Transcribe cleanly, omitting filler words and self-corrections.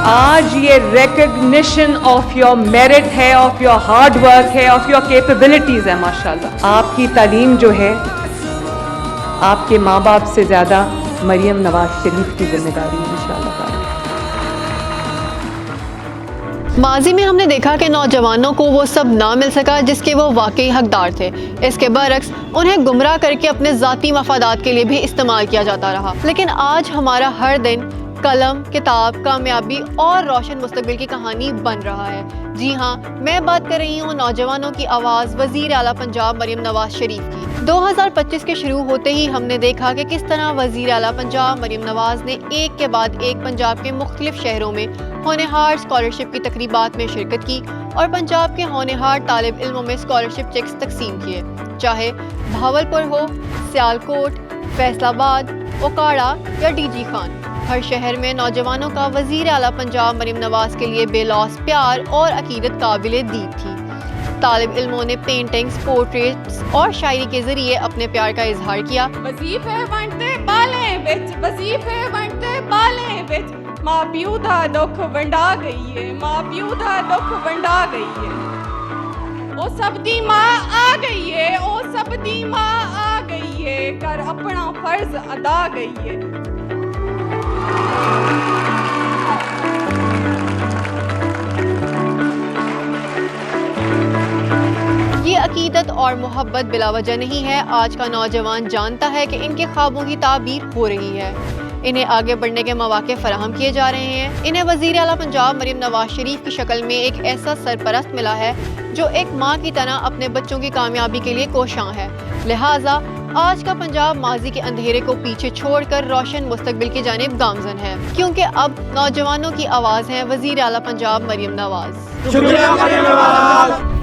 आज ये recognition of your merit है, ऑफ योर हार्ड वर्क है, ऑफ योर कैपेबिलिटीज है। माशाल्लाह आपकी तालीम जो है आपके माँ बाप से ज़्यादा मरियम नवाज शरीफ की जिम्मेदारी है इंशाअल्लाह। माजी में हमने देखा कि नौजवानों को वो सब ना मिल सका जिसके वो वाकई हकदार थे। इसके बरक्स उन्हें गुमराह करके अपने ज़ाती मफादात के लिए भी इस्तेमाल किया जाता रहा। लेकिन आज हमारा हर दिन कलम, किताब, कामयाबी और रोशन मुस्तकबिल की कहानी बन रहा है। जी हाँ, मैं बात कर रही हूँ नौजवानों की आवाज़ वज़ीर आला पंजाब मरियम नवाज शरीफ की। 2025 के शुरू होते ही हमने देखा कि किस तरह वज़ीर आला पंजाब मरियम नवाज ने एक के बाद एक पंजाब के मुख्तलिफ शहरों में होनहार स्कॉलरशिप की तकरीबात में शिरकत की और पंजाब के होनहार तालिब इल्मों में स्कॉलरशिप चेक्स तकसीम किए। चाहे भावलपुर हो, सियालकोट, फैसलाबाद, ओकाड़ा या डीजी खान, हर शहर में नौजवानों का वज़ीर आला पंजाब मरियम नवाज के लिए बेलौस प्यार और अकीदत काबिले दीद थी। तालिब इल्मों ने पेंटिंग्स, पोर्ट्रेट्स और शायरी के जरिए अपने प्यार का इजहार किया। वजीफे वंडते बाले विच, वजीफे वंडते बाले विच, मां प्यू दा दुख वंडा गई है, मां प्यू दा दुख वंडा गई है। ओ सब दी मां आ गई है, ओ सब दी मां आ गई है, कर अपना फर्ज अदा गई है। ये अकीदत और मोहब्बत बिलावजह नहीं है। आज का नौजवान जानता है कि इनके ख्वाबों की ताबीर हो रही है, इन्हें आगे बढ़ने के मौके फराहम किए जा रहे हैं। इन्हें वज़ीर आला पंजाब मरियम नवाज शरीफ की शक्ल में एक ऐसा सरपरस्त मिला है जो एक माँ की तरह अपने बच्चों की कामयाबी के लिए कोशां है। लिहाजा आज का पंजाब माजी के अंधेरे को पीछे छोड़कर रोशन मुस्तकबिल की जानिब गामजन है, क्योंकि अब नौजवानों की आवाज़ है वज़ीर आला पंजाब मरियम नवाज। शुक्रिया मरियम नवाज।